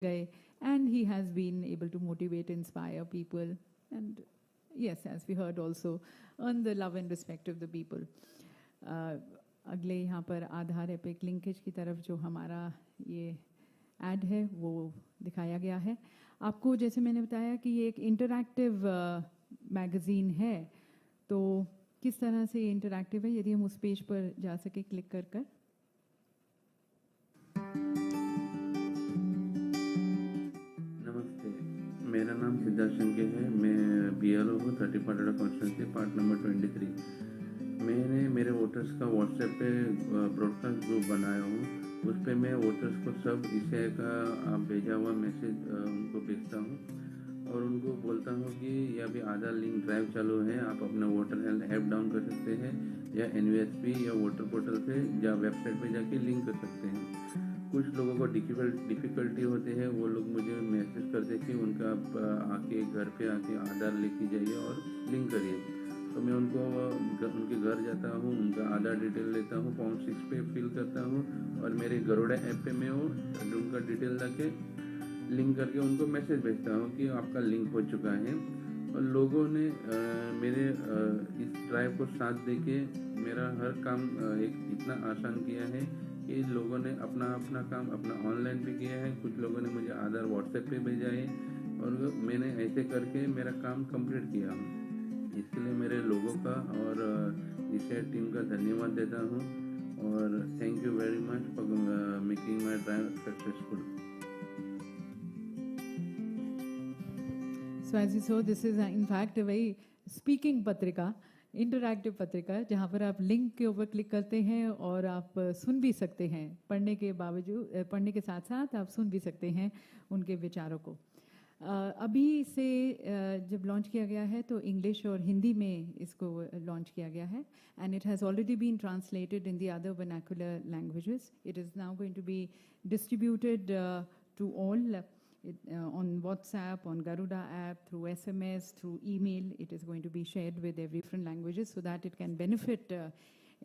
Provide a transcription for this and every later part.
गए, and he has been able to motivate, inspire people, and yes, as we heard also, earn the love and respect of the people. अगले यहाँ पर आधार epic linkage की तरफ जो हमारा ये ऐड है वो दिखाया गया है आपको। जैसे मैंने बताया कि ये एक इंटरैक्टिव मैगज़ीन है, तो किस तरह से ये इंटरैक्टिव है, यदि हम उस पेज पर जा सके क्लिक कर कर। नमस्ते, मेरा नाम सिद्धार्थ शंके है। मैं BLO हूँ 30 पार्ट कॉन्स्टिट्यूंसी पार्ट नंबर 23। मैंने मेरे वोटर्स का व्हाट्सएप पे ब्रॉडकास्ट ग्रुप बनाया हूँ। उस पर मैं वोटर्स को सब इसे का भेजा हुआ मैसेज उनको भेजता हूँ और उनको बोलता हूँ कि यह भी आधार लिंक ड्राइव चालू है, आप अपना वोटर हेल्थ ऐप डाउन कर सकते हैं या NVSP या वोटर पोर्टल से या वेबसाइट पे जाके लिंक कर सकते हैं। कुछ लोगों को डिफ़िकल्टी होती है, वो लोग मुझे मैसेज करते कि उनका आके घर पे आके आधार लेके जाइए और लिंक करिए। तो मैं उनको उनके घर जाता हूँ, उनका आधार डिटेल लेता हूँ, फॉर्म 6 पे फिल करता हूँ और मेरे गरुड़ा ऐप पे मैं वो उनका डिटेल लाके लिंक करके उनको मैसेज भेजता हूँ कि आपका लिंक हो चुका है। और लोगों ने मेरे इस ड्राइव को साथ देके मेरा हर काम एक इतना आसान किया है कि लोगों ने अपना काम अपना ऑनलाइन भी किया है। कुछ लोगों ने मुझे आधार व्हाट्सएप पे भेजा है और मैंने ऐसे करके मेरा काम कंप्लीट किया। इसके लिए मेरे लोगों का और इसे टीम का धन्यवाद देता हूँ और thank you very much for making my drive successful. So as you saw, this is in fact a very speaking पत्रिका, इंटरैक्टिव पत्रिका, जहाँ पर आप लिंक के ऊपर क्लिक करते हैं और आप सुन भी सकते हैं। पढ़ने के बावजूद, पढ़ने के साथ साथ आप सुन भी सकते हैं उनके विचारों को। अभी से जब लॉन्च किया गया है तो इंग्लिश और हिंदी में इसको लॉन्च किया गया है and it has already been translated in the other vernacular languages. It is now going to be distributed to all on WhatsApp, on Garuda app, through SMS, through email. It is going to be shared with every different languages so that it can benefit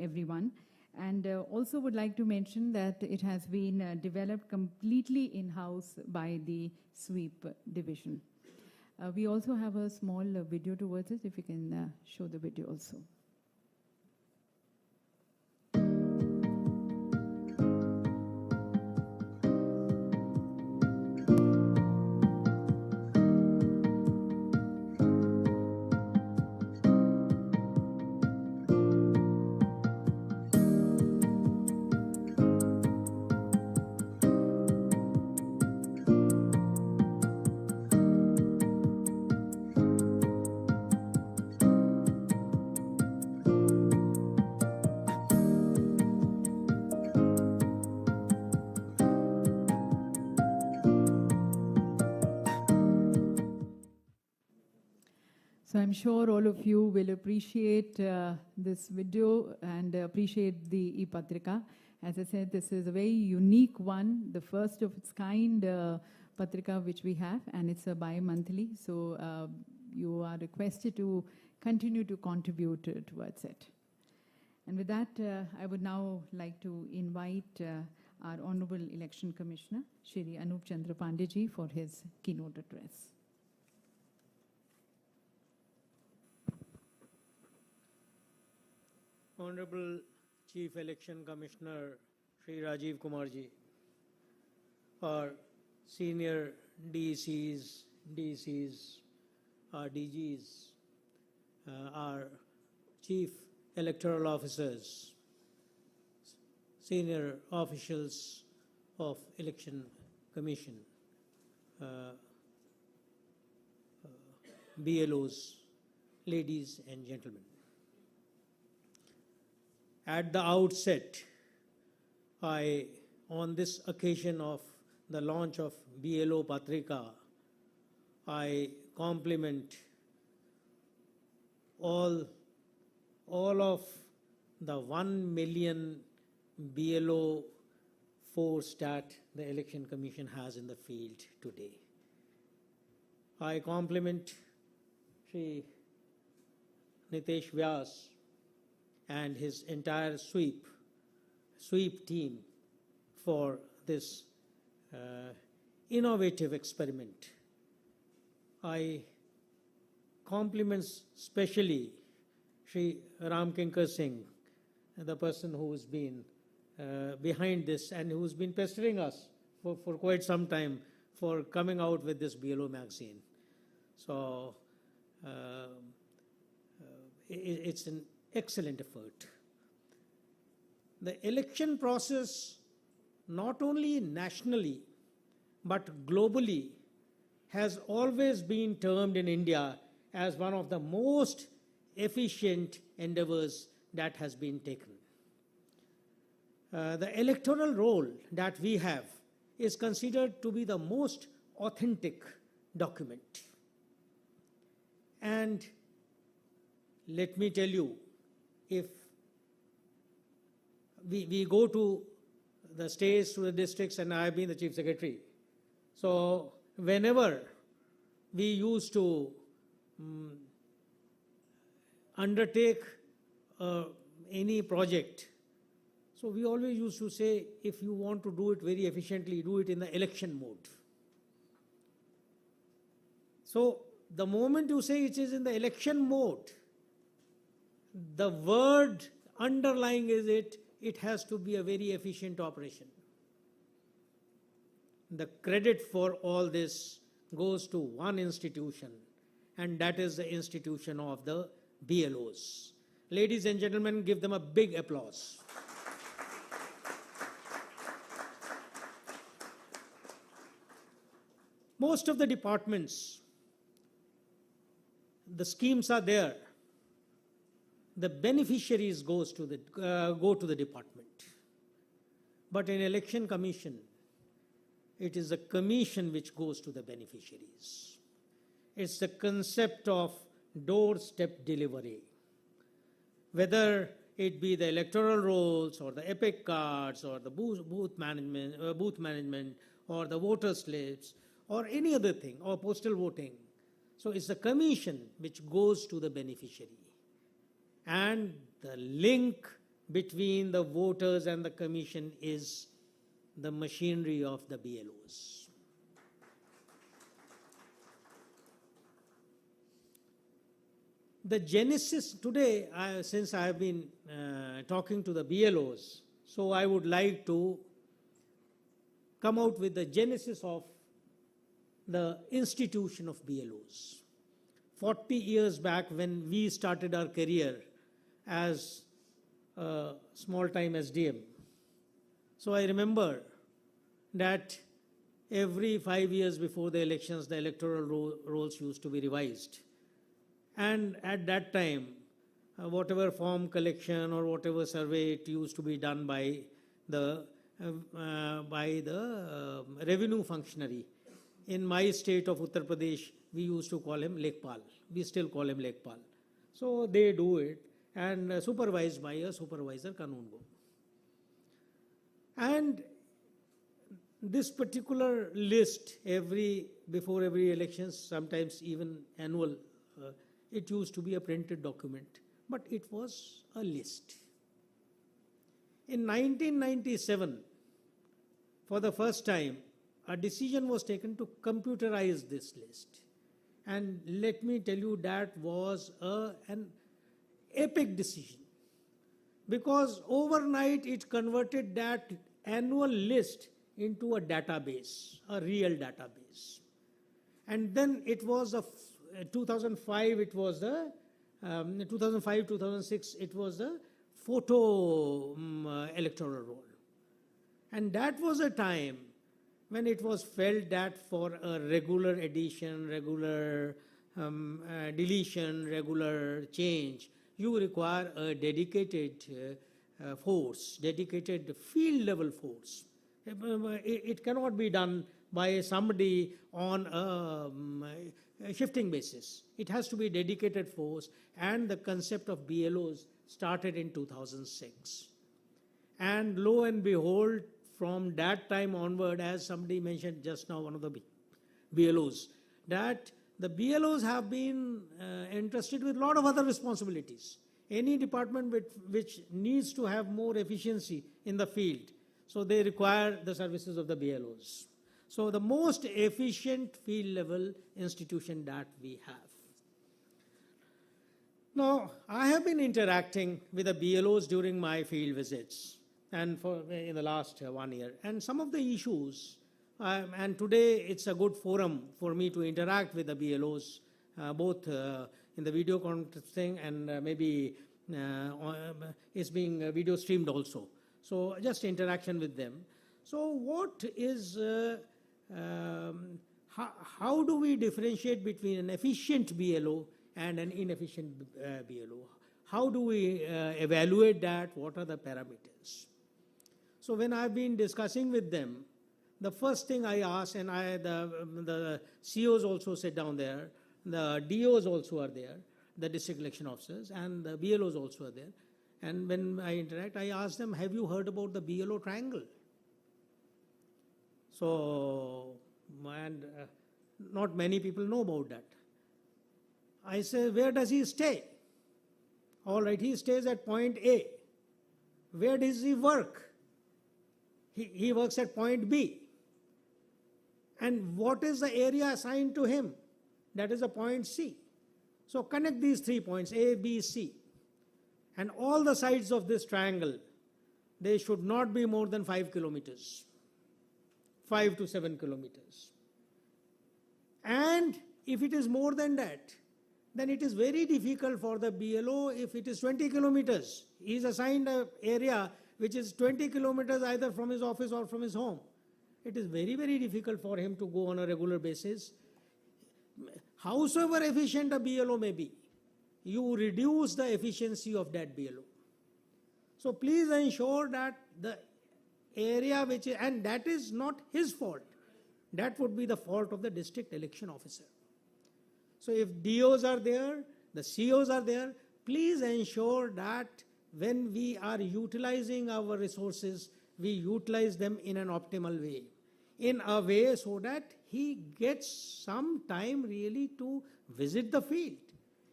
everyone. And also would like to mention that it has been developed completely in-house by the sweep division. We also have a small video towards it, if you can show the video also. So I'm sure all of you will appreciate this video and appreciate the e-Patrika. As I said, this is a very unique one, the first of its kind Patrika which we have, and it's a bi-monthly. So you are requested to continue to contribute towards it. And with that, I would now like to invite our Honorable Election Commissioner, Shri Anup Chandra Pandey ji, for his keynote address. Honorable Chief Election Commissioner Shri Rajiv Kumar ji, our senior DCs, our DGs, our Chief Electoral Officers, senior officials of Election Commission, BLOs, ladies and gentlemen. At the outset, on this occasion of the launch of BLO Patrika, I compliment all of the 1 million BLO force that the Election Commission has in the field today. I compliment Shri Nitesh Vyas and his entire sweep team for this innovative experiment. I compliment specially Sri Ram Kinkar Singh, the person who's been behind this and who's been pestering us for quite some time for coming out with this BLO magazine. So it's an excellent effort. The election process, not only nationally but globally, has always been termed in India as one of the most efficient endeavors that has been taken. The electoral roll that we have is considered to be the most authentic document. And let me tell you, if we go to the states, to the districts, and I have been the chief secretary, so whenever we used to undertake any project, so we always used to say, if you want to do it very efficiently, do it in the election mode. So the moment you say it is in the election mode, the word underlying is it has to be a very efficient operation. The credit for all this goes to one institution, and that is the institution of the BLOs. Ladies and gentlemen, give them a big applause. Most of the departments, the schemes are there. The beneficiaries go to the department. But in Election Commission, it is the commission which goes to the beneficiaries. It's the concept of doorstep delivery. Whether it be the electoral rolls or the epic cards or the booth management or the voter slips or any other thing, or postal voting. So it's the commission which goes to the beneficiary. And the link between the voters and the commission is the machinery of the BLOs. The genesis today, since I have been talking to the BLOs, so I would like to come out with the genesis of the institution of BLOs. 40 years back, when we started our career as a small-time SDM, so I remember that every 5 years before the elections, the electoral rolls used to be revised. And at that time, whatever form collection or whatever survey, it used to be done by the revenue functionary. In my state of Uttar Pradesh, we used to call him Lekpal. We still call him Lekpal. So they do it, and supervised by a supervisor Kanungo. And this particular list, before every election, sometimes even annual, it used to be a printed document, but it was a list. In 1997, for the first time, a decision was taken to computerize this list. And let me tell you, that was an epic decision, because overnight it converted that annual list into a database, a real database. And then it was 2005, it was the 2005, 2006, it was the photo electoral roll. And that was a time when it was felt that for a regular addition, regular deletion, regular change, you require a dedicated force, dedicated field level force. It cannot be done by somebody on a shifting basis. It has to be dedicated force, and the concept of BLOs started in 2006. And lo and behold, from that time onward, as somebody mentioned just now, one of the BLOs, that the BLOs have been entrusted with a lot of other responsibilities. Any department which needs to have more efficiency in the field, so they require the services of the BLOs. So the most efficient field level institution that we have. Now, I have been interacting with the BLOs during my field visits and in the last 1 year. And some of the issues, and today it's a good forum for me to interact with the BLOs, both in the video conferencing and maybe it's being video streamed also. So just interaction with them. So what is, how do we differentiate between an efficient BLO and an inefficient BLO? How do we evaluate that? What are the parameters? So when I've been discussing with them, the first thing I ask, and the COs also sit down there, the DOs also are there, the district election officers, and the BLOs also are there. And when I interact, I ask them, have you heard about the BLO triangle? So, and not many people know about that. I say, where does he stay? All right, he stays at point A. Where does he work? He works at point B. And what is the area assigned to him? That is a point C. So connect these 3 points, A, B, C. And all the sides of this triangle, they should not be more than 5 kilometers, 5 to 7 kilometers. And if it is more than that, then it is very difficult for the BLO if it is 20 kilometers. He is assigned an area which is 20 kilometers either from his office or from his home. It is very, very difficult for him to go on a regular basis. Howsoever efficient a BLO may be, you reduce the efficiency of that BLO. So please ensure that the area which is, and that is not his fault. That would be the fault of the district election officer. So if DOs are there, the COs are there, please ensure that when we are utilizing our resources, we utilize them in an optimal way. In a way so that he gets some time really to visit the field.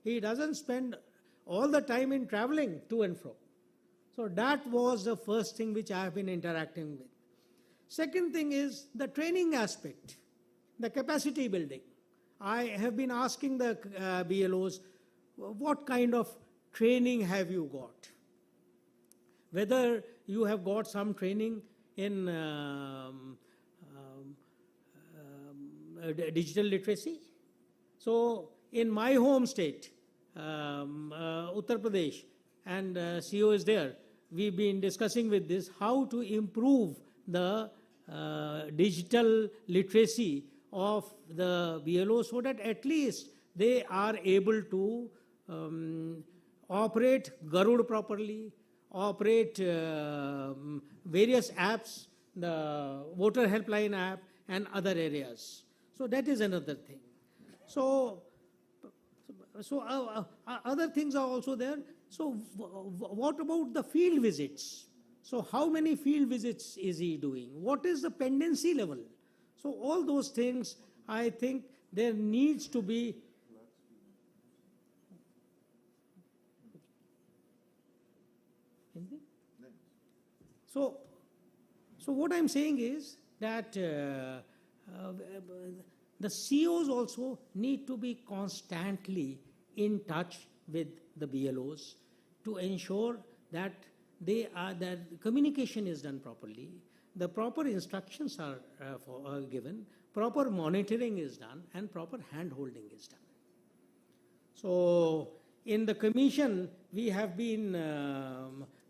He doesn't spend all the time in traveling to and fro. So that was the first thing which I have been interacting with. Second thing is the training aspect, the capacity building. I have been asking the BLOs, what kind of training have you got? Whether you have got some training in digital literacy. So in my home state, Uttar Pradesh, and CO is there, we've been discussing with this how to improve the digital literacy of the BLO so that at least they are able to operate Garud properly, operate various apps, the voter helpline app and other areas. So that is another thing. So other things are also there. So what about the field visits? So how many field visits is he doing? What is the pendency level? So all those things, I think there needs to be So what I'm saying is that the COs also need to be constantly in touch with the BLOs to ensure that that communication is done properly, the proper instructions are given, proper monitoring is done, and proper hand-holding is done. So in the commission, we have been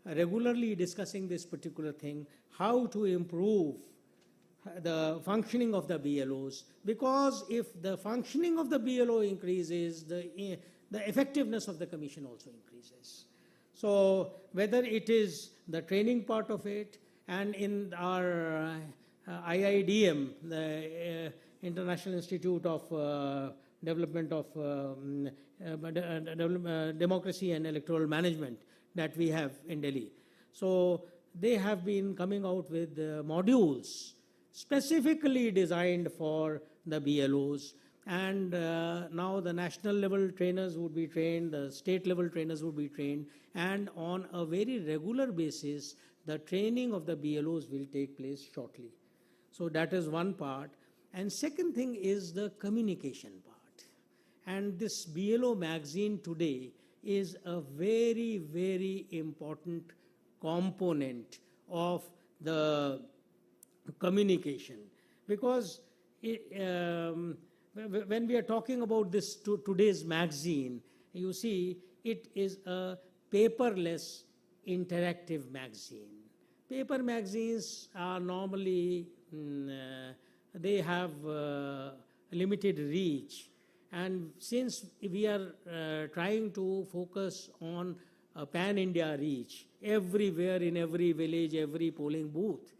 regularly discussing this particular thing, how to improve the functioning of the BLOs, because if the functioning of the BLO increases, the effectiveness of the commission also increases. So whether it is the training part of it, and in our IIDM, the International Institute of Development of Democracy and Electoral Management that we have in Delhi. So they have been coming out with modules specifically designed for the BLOs, and now the national level trainers would be trained, the state level trainers would be trained, and on a very regular basis the training of the BLOs will take place shortly. So that is one part. And second thing is the communication part. And this BLO magazine today is a very, very important component of the communication, because when we are talking about this today's magazine, you see it is a paperless interactive magazine. Paper magazines are normally they have limited reach, and since we are trying to focus on a pan-India reach everywhere, in every village, every polling booth,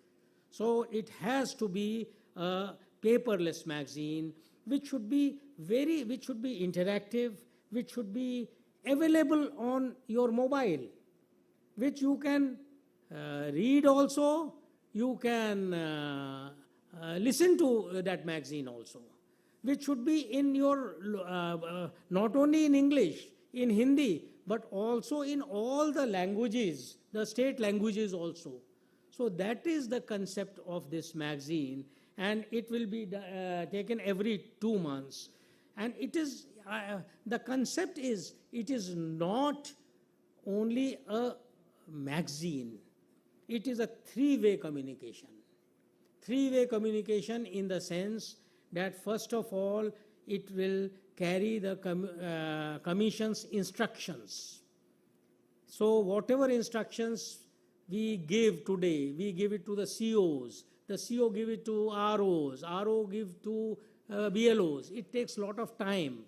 so it has to be a paperless magazine, which should be interactive, which should be available on your mobile, which you can read also, you can listen to that magazine also, which should be in your, not only in English, in Hindi, but also in all the languages, the state languages also. So that is the concept of this magazine, and it will be taken every 2 months. And it is, the concept is, it is not only a magazine, it is a three-way communication. Three-way communication in the sense that first of all, it will carry the commission's instructions. So whatever instructions we give today, we give it to the COs, the CO give it to ROs, RO give to BLOs. It takes a lot of time.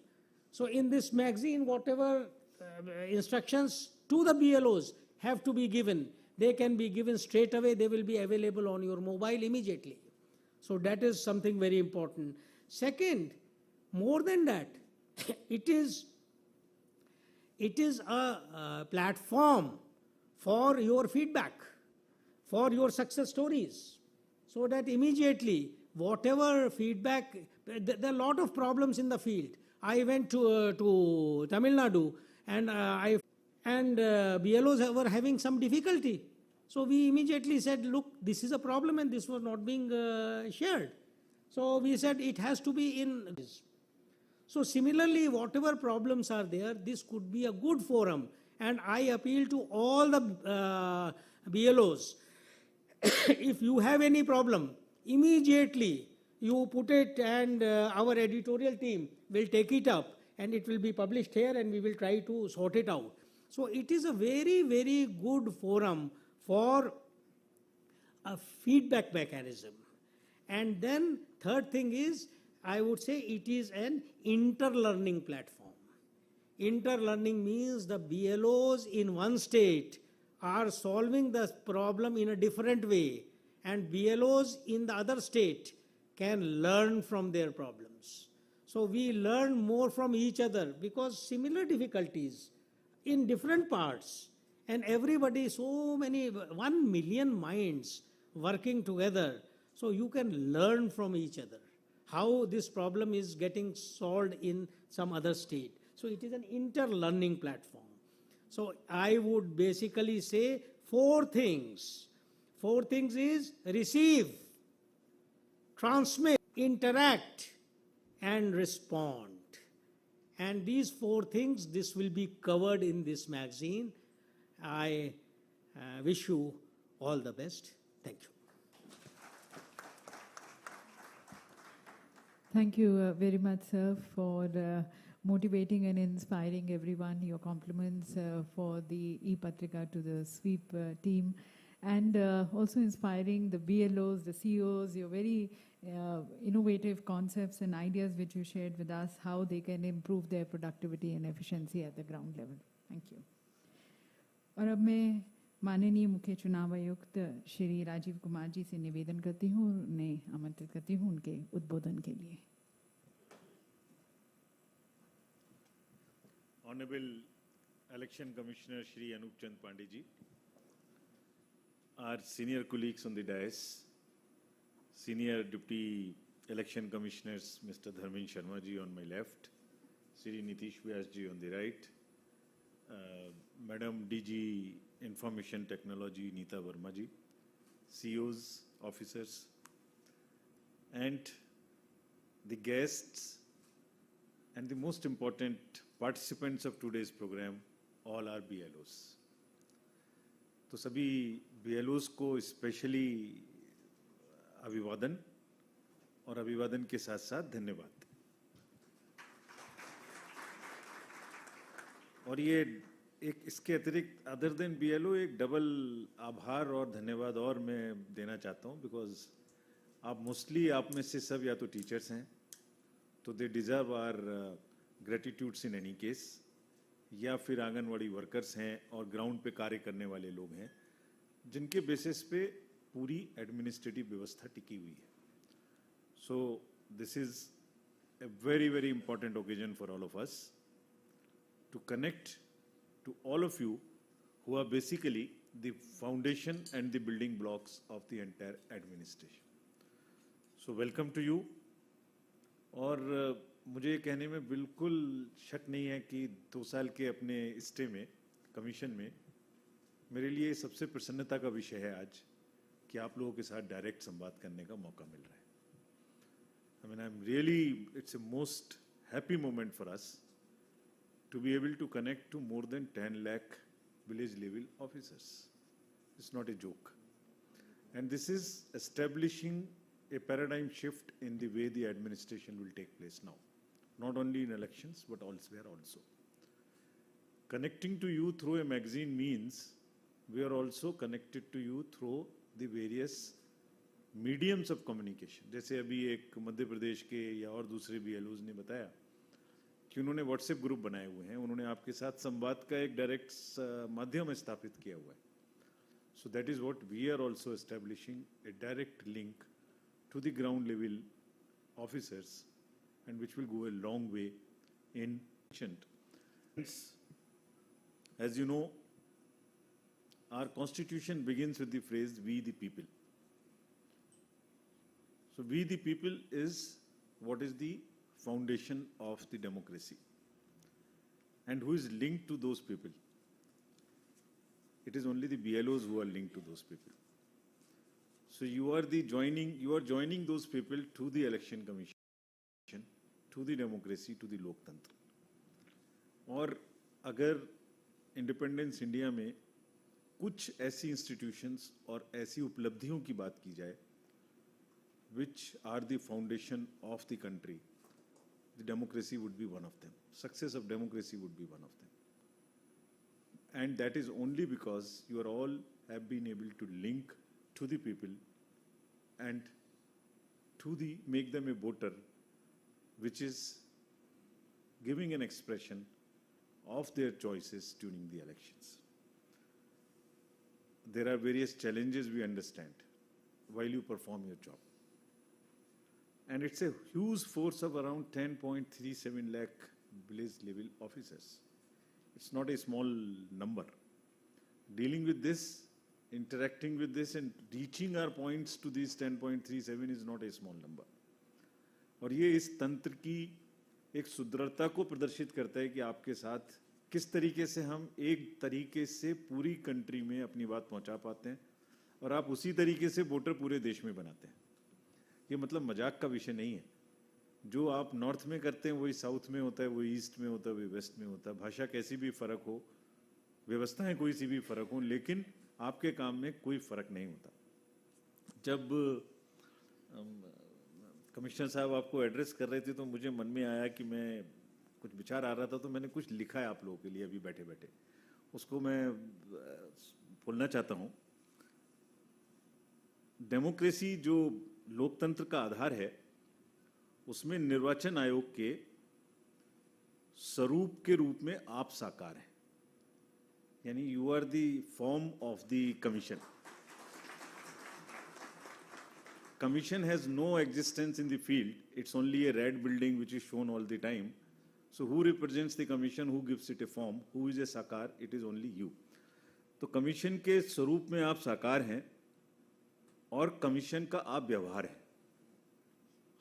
So in this magazine, whatever instructions to the BLOs have to be given, they can be given straight away, they will be available on your mobile immediately. So that is something very important. Second, more than that, it is a platform for your feedback, for your success stories, so that immediately whatever feedback, there are a lot of problems in the field. I went to Tamil Nadu, and BLOs were having some difficulty. So we immediately said, look, this is a problem and this was not being shared. So we said it has to be in this. So similarly, whatever problems are there, this could be a good forum. And I appeal to all the BLOs, if you have any problem, immediately you put it, and our editorial team will take it up, and it will be published here, and we will try to sort it out. So it is a very, very good forum for a feedback mechanism. And then third thing is, I would say it is an interlearning platform. Interlearning means the BLOs in one state are solving the problem in a different way, and BLOs in the other state can learn from their problems. So we learn more from each other, because similar difficulties in different parts, and everybody, so many, 1 million minds working together, so you can learn from each other how this problem is getting solved in some other state. So it is an interlearning platform. So I would basically say 4 things. 4 things is receive, transmit, interact, and respond. And these 4 things, this will be covered in this magazine. I wish you all the best. Thank you. Thank you very much, sir, for motivating and inspiring everyone. Your compliments for the e-Patrika to the sweep team, and also inspiring the BLOs, the CEOs, your very innovative concepts and ideas which you shared with us, how they can improve their productivity and efficiency at the ground level. Thank you. और अब मैं माननीय मुख्य चुनाव आयुक्त श्री राजीव कुमार जी से निवेदन करती हूँ, उन्हें आमंत्रित करती हूँ उनके उद्बोधन के लिए. Honorable Election Commissioner Shri Anup Chand Pandey ji, our senior colleagues on the dais, Senior Deputy Election Commissioners Mr. Dharmin Sharma ji on my left, Shri Nitish Vyas ji on the right, Madam DG Information Technology Neeta Verma ji, COs, officers, and the guests, and the most important participants of today's program, all are BLOs. तो सभी BLOs को specially अभिवादन और अभिवादन के साथ साथ धन्यवाद। और ये एक इसके अतिरिक्त अदर देन BLO एक डबल आभार और धन्यवाद और मैं देना चाहता हूँ, बिकॉज आप मोस्टली आप में से सब या तो टीचर्स हैं, तो they deserve our gratitudes in any case, या फिर आंगनवाड़ी वर्कर्स हैं और ग्राउंड पे कार्य करने वाले लोग हैं, जिनके बेसिस पे पूरी एडमिनिस्ट्रेटिव व्यवस्था टिकी हुई है। So this is a very, very important occasion for all of us to connect to all of you who are basically the foundation and the building blocks of the entire administration. So welcome to you. और मुझे ये कहने में बिल्कुल शक नहीं है कि 2 साल के अपने स्टे में, कमीशन में, मेरे लिए सबसे प्रसन्नता का विषय है आज कि आप लोगों के साथ डायरेक्ट संवाद करने का मौका मिल रहा है। I mean, I'm really, it's a most happy moment for us to be able to connect to more than 10 lakh village level officers. It's not a joke. And this is establishing a paradigm shift in the way the administration will take place now. Not only in elections, but elsewhere also. Connecting to you through a magazine means we are also connected to you through the various mediums of communication. जैसे अभी एक मध्य प्रदेश के या और दूसरे BLOs ने बताया कि उन्होंने व्हाट्सएप ग्रुप बनाए हुए हैं, उन्होंने आपके साथ संवाद का एक डायरेक्ट माध्यम स्थापित किया हुआ है। So that is what we are also establishing, a direct link to the ground level officers, and which will go a long way in as you know, our constitution begins with the phrase we the people. So we the people is what is the foundation of the democracy, and who is linked to those people? It is only the BLOs who are linked to those people. So you are joining those people to the election commission, to the democracy, to the लोकतंत्र. और अगर independence India में कुछ ऐसी institutions और ऐसी उपलब्धियों की बात की जाए which are the foundation of the country, the democracy would be one of them. Success of democracy would be one of them. And that is only because you are all have been able to link to the people and make them a voter, which is giving an expression of their choices during the elections. There are various challenges we understand while you perform your job. And it's a huge force of around 10.37 lakh village level officers. It's not a small number. Dealing with this, interacting with this, and reaching our points to these 10.37 is not a small number. और ये इस तंत्र की एक सुदृढ़ता को प्रदर्शित करता है कि आपके साथ किस तरीके से हम एक तरीके से पूरी कंट्री में अपनी बात पहुंचा पाते हैं, और आप उसी तरीके से वोटर पूरे देश में बनाते हैं। ये मतलब मजाक का विषय नहीं है। जो आप नॉर्थ में करते हैं वही साउथ में होता है, वही ईस्ट में होता है, वही वेस्ट में होता है। भाषा कैसी भी फर्क हो, व्यवस्थाएं कोई सी भी फर्क हो, लेकिन आपके काम में कोई फर्क नहीं होता। जब कमिश्नर साहब आपको एड्रेस कर रहे थे तो मुझे मन में आया कि मैं कुछ विचार आ रहा था, तो मैंने कुछ लिखा है आप लोगों के लिए अभी बैठे बैठे, उसको मैं बोलना चाहता हूँ। डेमोक्रेसी जो लोकतंत्र का आधार है, उसमें निर्वाचन आयोग के स्वरूप के रूप में आप साकार हैं, यानी you are the form of the commission. Commission has no existence in the field. It's only a red building which is shown all the time. So who represents the commission? Who gives it a form? Who is a साकार? It is only you. तो commission के स्वरूप में आप साकार हैं और commission का आप व्यवहार है.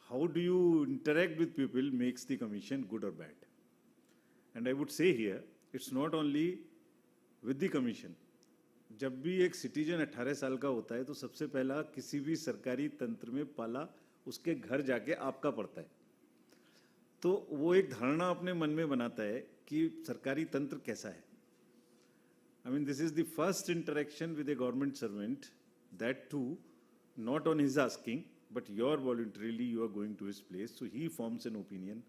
How do you interact with people makes the commission good or bad. And I would say here, it's not only with the commission. जब भी एक सिटीजन 18 साल का होता है तो सबसे पहला किसी भी सरकारी तंत्र में पाला उसके घर जाके आपका पड़ता है. तो वो एक धारणा अपने मन में बनाता है कि सरकारी तंत्र कैसा है. I mean, this is the first interaction with a government servant, that too, not on his asking, but you're voluntarily, you are going to his place. So he forms an opinion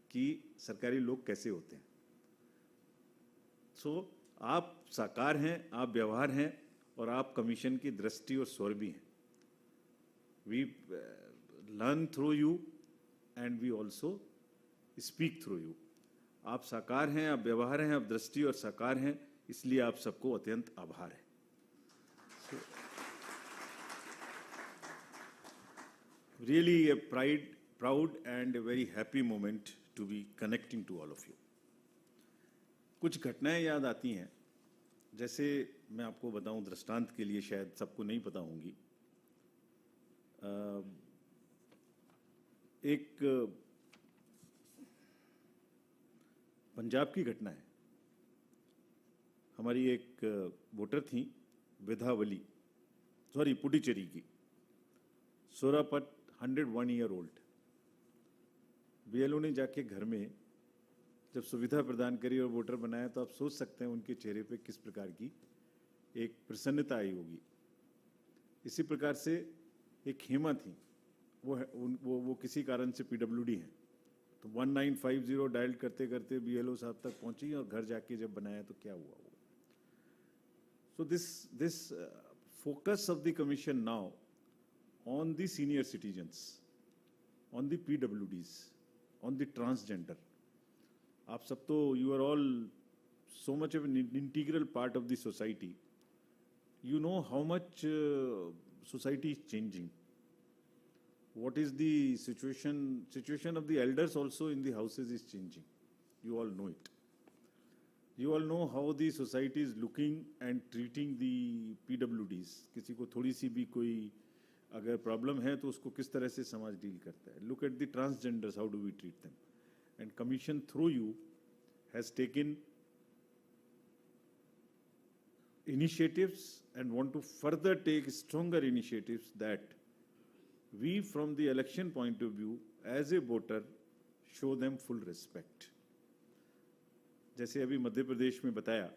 कि सरकारी लोग कैसे होते हैं. So आप साकार हैं, आप व्यवहार हैं, और आप कमीशन की दृष्टि और स्वर भी हैं. We learn through you and we also speak through you. आप साकार हैं, आप व्यवहार हैं, आप दृष्टि और साकार हैं, इसलिए आप सबको अत्यंत आभार है. Really a proud and a very happy moment to be connecting to all of you. कुछ घटनाएं याद आती हैं, जैसे मैं आपको बताऊं दृष्टांत के लिए, शायद सबको नहीं पता होंगी. एक पंजाब की घटना है. हमारी एक वोटर थी विधावली, पुडुचेरी की, सोरापट, 101 ईयर ओल्ड. बीएलओ ने जाके घर में जब सुविधा प्रदान करी और वोटर बनाया, तो आप सोच सकते हैं उनके चेहरे पे किस प्रकार की एक प्रसन्नता आई होगी. इसी प्रकार से एक हेमा थी, वो किसी कारण से पीडब्ल्यूडी हैं, तो 1950 डायल करते करते बीएलओ साहब तक पहुंची, और घर जाके जब बनाया तो क्या हुआ. So this focus of the commission now on the senior citizens, on the PWDs, on the transgender. आप सब तो, you are all so much of an integral part of the society. You know how much society is changing. What is the situation of the elders also in the houses is changing. You all know it. You all know how the society is looking and treating the PWDs. किसी को थोड़ी सी भी कोई अगर problem है तो उसको किस तरह से समाज डील करता है. Look at the transgenders, how do we treat them? And commission through you has taken initiatives and want to further take stronger initiatives that we from the election point of view as a voter show them full respect. जैसे अभी मध्य प्रदेश में बताया,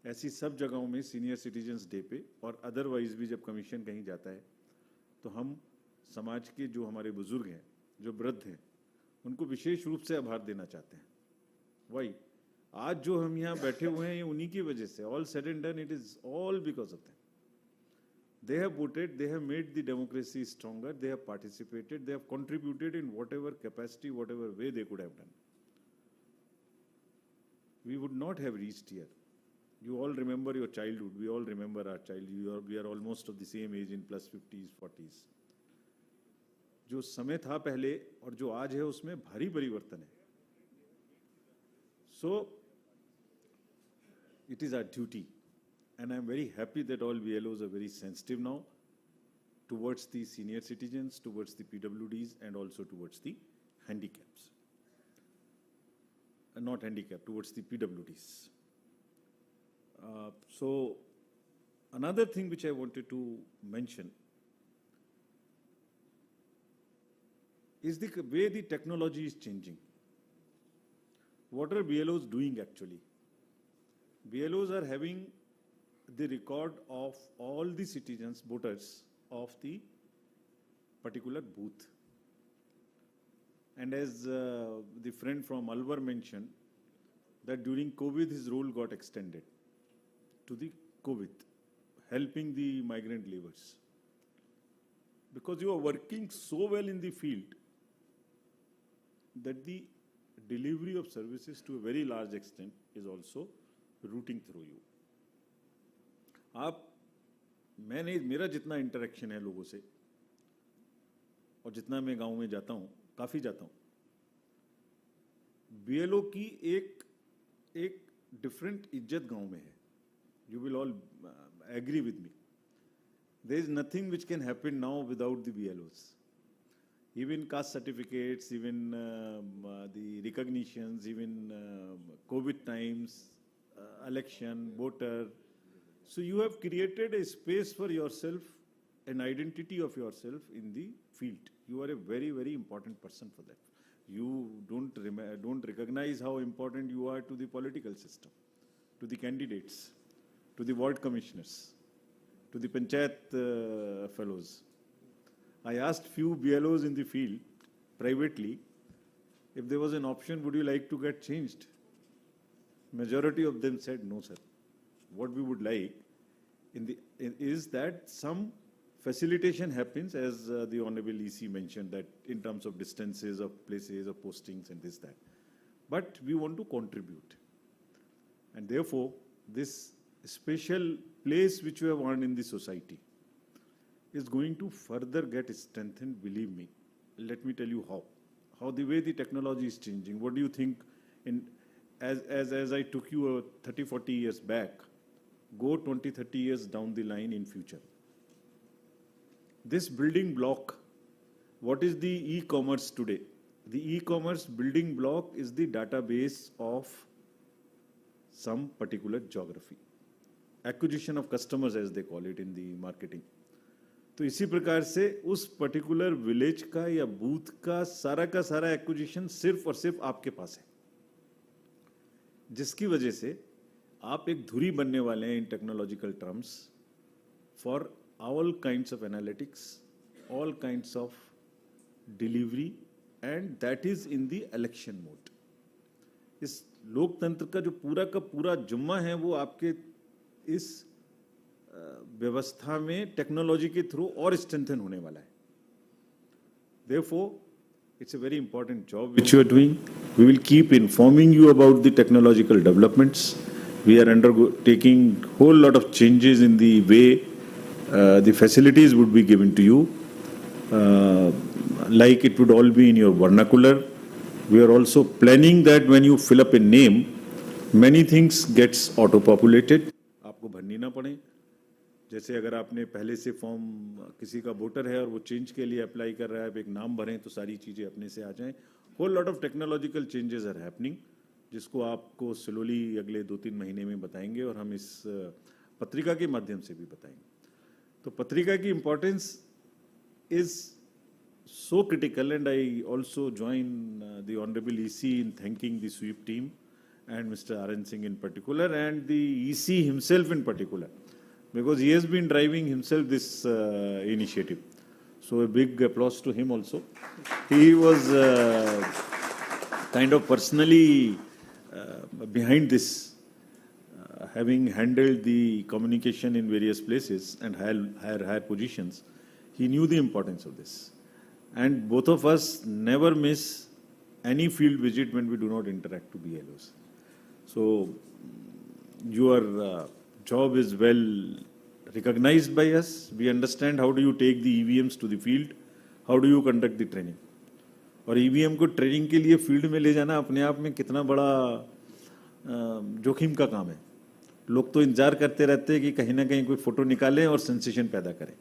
ऐसी सब जगहों में senior citizens day पे और अदरवाइज भी जब कमीशन कहीं जाता है, तो हम समाज के जो हमारे बुजुर्ग हैं, जो वृद्ध हैं, उनको विशेष रूप से आभार देना चाहते हैं. वही आज जो हम यहाँ बैठे हुए हैं, ये उन्हीं की वजह से. All said and done, it is all because of them. They have voted, they have made the democracy stronger, they have participated, they have contributed in whatever capacity, whatever way they could have done. We would not have reached here. You all remember your childhood, we all remember our childhood, we are almost of the same age in plus 50s, 40s. जो समय था पहले और जो आज है उसमें भारी परिवर्तन है. So, it is our duty. And I'm very happy that all BLOs are very sensitive now towards the senior citizens, towards the PWDs, and also towards the handicaps. Not handicapped, towards the PWDs. So, another thing which I wanted to mention is the way the technology is changing. What are BLOs doing actually? BLOs are having the record of all the citizens, voters of the particular booth. And as the friend from Alwar mentioned, that during COVID his role got extended to the COVID, helping the migrant laborers. Because you are working so well in the field that the delivery of services to a very large extent is also routing through you. मेरा जितना interaction है लोगों से और जितना मैं गांव में जाता हूँ, काफ़ी जाता हूँ, बीएलओ की एक डिफरेंट इज्जत गांव में है. You will all agree with me. There is nothing which can happen now without the BLOs. Even caste certificates, even the recognitions, even COVID times, election, voter. So you have created a space for yourself, an identity of yourself in the field. You are a very, very important person for that. You don't recognize how important you are to the political system, to the candidates, to the ward commissioners, to the panchayat fellows. I asked few BLOs in the field privately, if there was an option, would you like to get changed? Majority of them said, no, sir. What we would like is that some facilitation happens, as the Honorable EC mentioned, that in terms of distances of places, of postings and this, that. But we want to contribute. And therefore, this special place which we have earned in the society is going to further get strengthened, believe me. Let me tell you how. How the way the technology is changing. What do you think, as I took you 30, 40 years back, go 20, 30 years down the line in future. This building block, what is the e-commerce today? The e-commerce building block is the database of some particular geography. Acquisition of customers, as they call it in the marketing. तो इसी प्रकार से उस particular village का या booth का सारा acquisition सिर्फ और सिर्फ आपके पास है, जिसकी वजह से आप एक धुरी बनने वाले हैं in technological terms for all kinds of analytics, all kinds of delivery, and that is in the election mode. इस लोकतंत्र का जो पूरा का पूरा जुम्मा है वो आपके इस व्यवस्था में टेक्नोलॉजी के थ्रू और स्ट्रेंथन होने वाला है. Therefore, it's a very important job which you are doing. We will keep informing you about the technological developments. We are undertaking whole lot of changes in the way the facilities would be given to you. Like it would all be in your vernacular. We are also planning that when you fill up a name, many things gets auto-populated. आपको भरनी ना पड़े. जैसे अगर आपने पहले से form किसी का वोटर है और वो चेंज के लिए अप्लाई कर रहा है, आप एक नाम भरें तो सारी चीज़ें अपने से आ जाएं. Whole lot of technological changes are happening, जिसको आपको स्लोली अगले 2-3 महीने में बताएंगे और हम इस पत्रिका के माध्यम से भी बताएंगे. तो पत्रिका की importance is so critical, and I also join the Honorable EC in thanking the sweep team and Mr. R.N. Singh in particular, and the EC himself in particular, because he has been driving himself this initiative. So a big applause to him also. He was kind of personally behind this, having handled the communication in various places and higher positions. He knew the importance of this. And both of us never miss any field visit when we do not interact to BLOs. So your job is well recognized by us. We understand how do you take the EVMs to the field, how do you conduct the training. और EVM को training के लिए field में ले जाना अपने आप में कितना बड़ा जोखिम का काम है. लोग तो इंतजार करते रहते हैं कि कहीं ना कहीं कोई फोटो निकालें और सेंसेशन पैदा करें.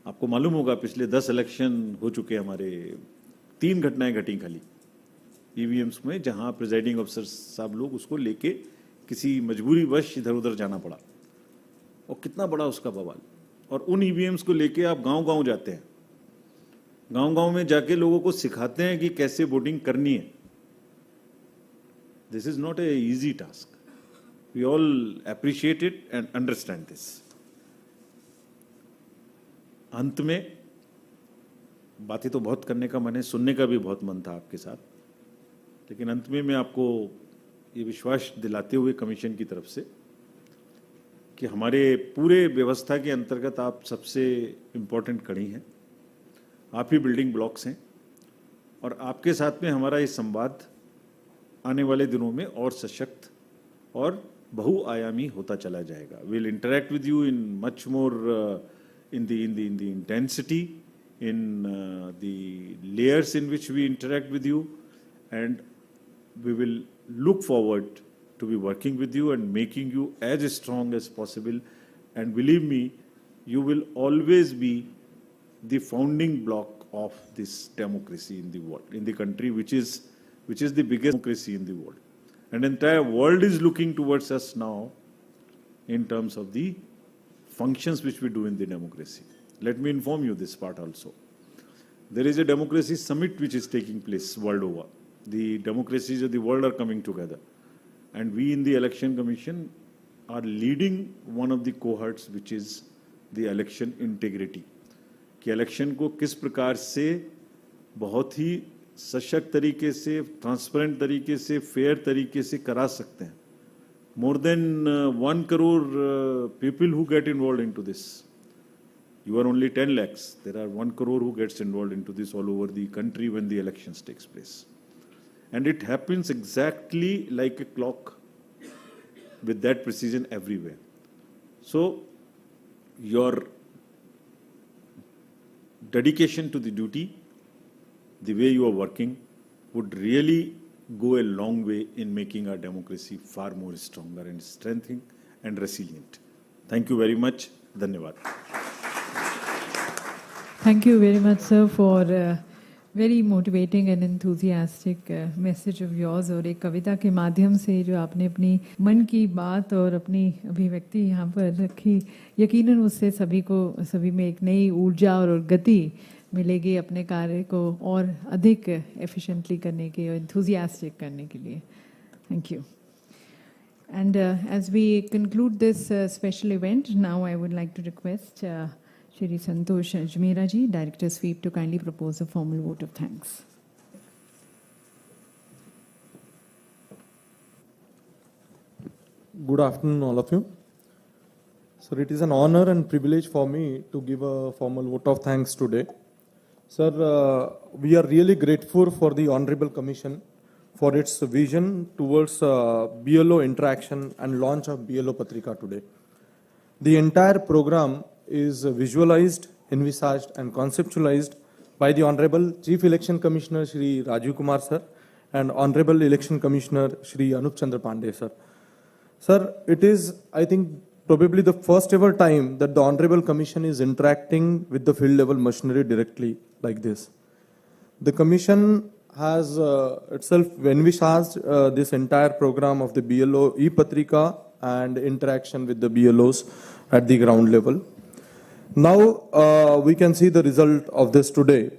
आपको मालूम होगा पिछले 10 इलेक्शन हो चुके हमारे, 3 घटनाएं घटी खाली ईवीएम्स में, जहां प्रिजाइडिंग अफसर साहब लोग उसको लेके किसी मजबूरी वश इधर उधर जाना पड़ा. और कितना बड़ा उसका बवाल. और उन ईवीएम्स को लेके आप गांव-गांव जाते हैं, गांव-गांव में जाके लोगों को सिखाते हैं कि कैसे वोटिंग करनी है. This is not a easy task. We all appreciate it and understand this. अंत में बातें तो बहुत करने का मन है, सुनने का भी बहुत मन था आपके साथ, लेकिन अंत में मैं आपको ये विश्वास दिलाते हुए कमीशन की तरफ से कि हमारे पूरे व्यवस्था के अंतर्गत आप सबसे इम्पोर्टेंट कड़ी हैं, आप ही बिल्डिंग ब्लॉक्स हैं, और आपके साथ में हमारा ये संवाद आने वाले दिनों में और सशक्त और बहुआयामी होता चला जाएगा. Will interact with you in much more in the intensity, in the layers in which we interact with you, and we will look forward to be working with you and making you as strong as possible. And believe me, you will always be the founding block of this democracy in the world, in the country which is the biggest democracy in the world. And the entire world is looking towards us now in terms of the functions which we do in the democracy. Let me inform you this part also. there is a democracy summit which is taking place world over. The democracies of the world are coming together. And we in the Election Commission are leading one of the cohorts which is the election integrity. कि election को किस प्रकार से बहुत ही सशक्त तरीके से, transparent तरीके से, फेयर तरीके से करा सकते हैं. More than 1 crore people who get involved into this. You are only 10 lakhs. There are 1 crore who gets involved into this all over the country when the elections takes place. And it happens exactly like a clock with that precision everywhere. So your dedication to the duty, the way you are working, would really go a long way in making our democracy far more stronger and strengthening and resilient. Thank you very much. Dhanyavad. Thank you very much, sir, for very motivating and enthusiastic message of yours. और एक कविता के माध्यम से जो आपने अपनी मन की बात और अपनी अभिव्यक्ति यहाँ पर रखी, यकीनन उससे सभी में एक नई ऊर्जा और गति मिलेगी अपने कार्य को और अधिक एफिशिएंटली करने के और enthusiastic करने के लिए. Thank you. And as we conclude this special event, now I would like to request Shri Santosh Ajmera ji, Director Sweep, to kindly propose a formal vote of thanks. Good afternoon, all of you. Sir, it is an honor and privilege for me to give a formal vote of thanks today. Sir, we are really grateful for the Honorable Commission for its vision towards BLO interaction and launch of BLO Patrika today. The entire program is visualized, envisaged and conceptualized by the Honorable Chief Election Commissioner Shri Rajiv Kumar sir and Honorable Election Commissioner Shri Anup Chandra Pandey sir. Sir, it is, I think, probably the first ever time that the Honorable Commission is interacting with the field level machinery directly like this. The Commission has itself envisaged this entire program of the BLO e-Patrika and interaction with the BLOs at the ground level. Now we can see the result of this today.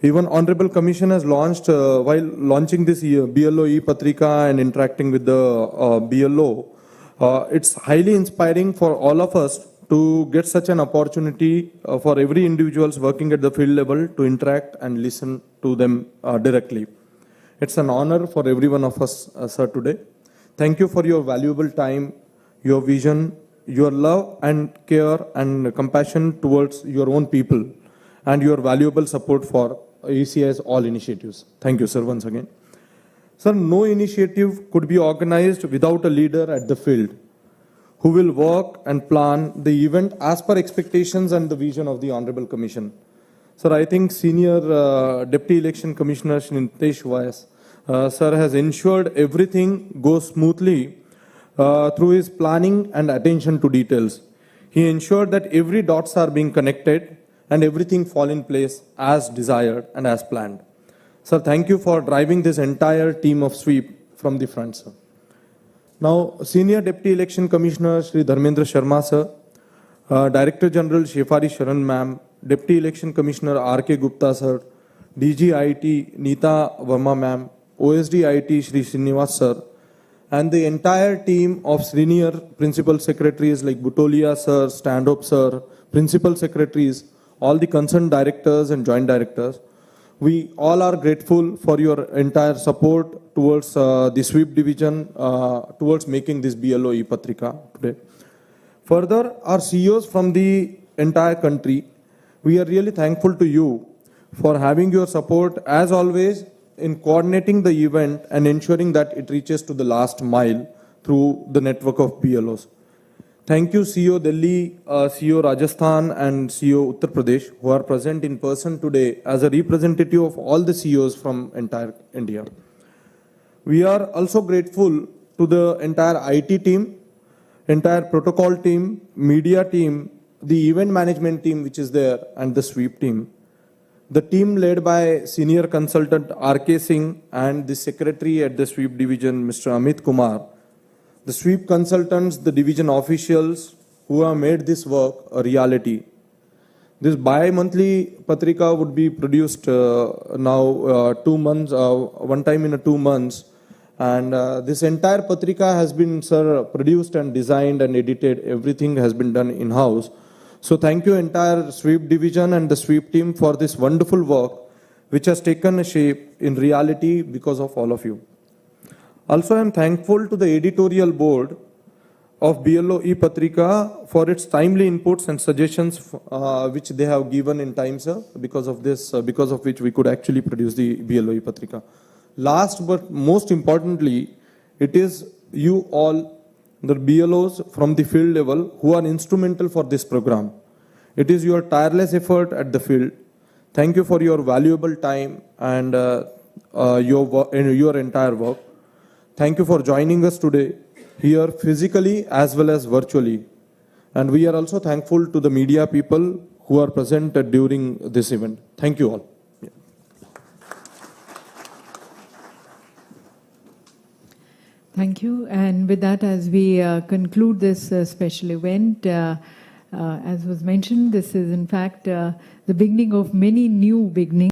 Even Honorable Commission has launched, while launching this BLO e-Patrika and interacting with the BLO, it's highly inspiring for all of us to get such an opportunity for every individuals working at the field level to interact and listen to them directly. It's an honor for every one of us, sir, today. Thank you for your valuable time, your vision, your love and care and compassion towards your own people, and your valuable support for ECI's all initiatives. Thank you, sir, once again. Sir, no initiative could be organized without a leader at the field who will work and plan the event as per expectations and the vision of the Honorable Commission. Sir, I think Senior Deputy Election Commissioner Shri Nitesh Vyas, sir, has ensured everything goes smoothly through his planning and attention to details. He ensured that every dots are being connected and everything fall in place as desired and as planned. Sir, thank you for driving this entire team of sweep from the front, sir. Now, Senior Deputy Election Commissioner Shri Dharmendra Sharma, sir, Director General Shefari Sharan ma'am, Deputy Election Commissioner R.K. Gupta, sir, DG IT Neeta Verma ma'am, OSD IT Shri Srinivas, sir, and the entire team of senior principal secretaries like Butolia, sir, Stand-up, sir, principal secretaries, all the concerned directors and joint directors. We all are grateful for your entire support towards the sweep division, towards making this BLO e-Patrika today. Further, our CEOs from the entire country, we are really thankful to you for having your support as always in coordinating the event and ensuring that it reaches to the last mile through the network of BLOs. Thank you, CEO Delhi, CEO Rajasthan, and CEO Uttar Pradesh, who are present in person today as a representative of all the CEOs from entire India. We are also grateful to the entire IT team, entire protocol team, media team, the event management team which is there, and the sweep team. The team led by senior consultant R.K. Singh and the secretary at the sweep division, Mr. Amit Kumar. The sweep consultants, the division officials who have made this work a reality. This bi-monthly Patrika would be produced now 2 months, one time in 2 months. And this entire Patrika has been, sir, produced and designed and edited. Everything has been done in-house. So thank you entire sweep division and the sweep team for this wonderful work, which has taken a shape in reality because of all of you. Also, I am thankful to the editorial board of BLO e-Patrika for its timely inputs and suggestions which they have given in time, sir, because of which we could actually produce the BLO e-Patrika. Last but most importantly, it is you all, the BLOs from the field level, who are instrumental for this program. It is your tireless effort at the field. Thank you for your valuable time and your entire work. Thank you for joining us today here physically as well as virtually. And we are also thankful to the media people who are present during this event. Thank you all. Thank you. And with that, as we conclude this special event, as was mentioned, this is in fact the beginning of many new beginnings.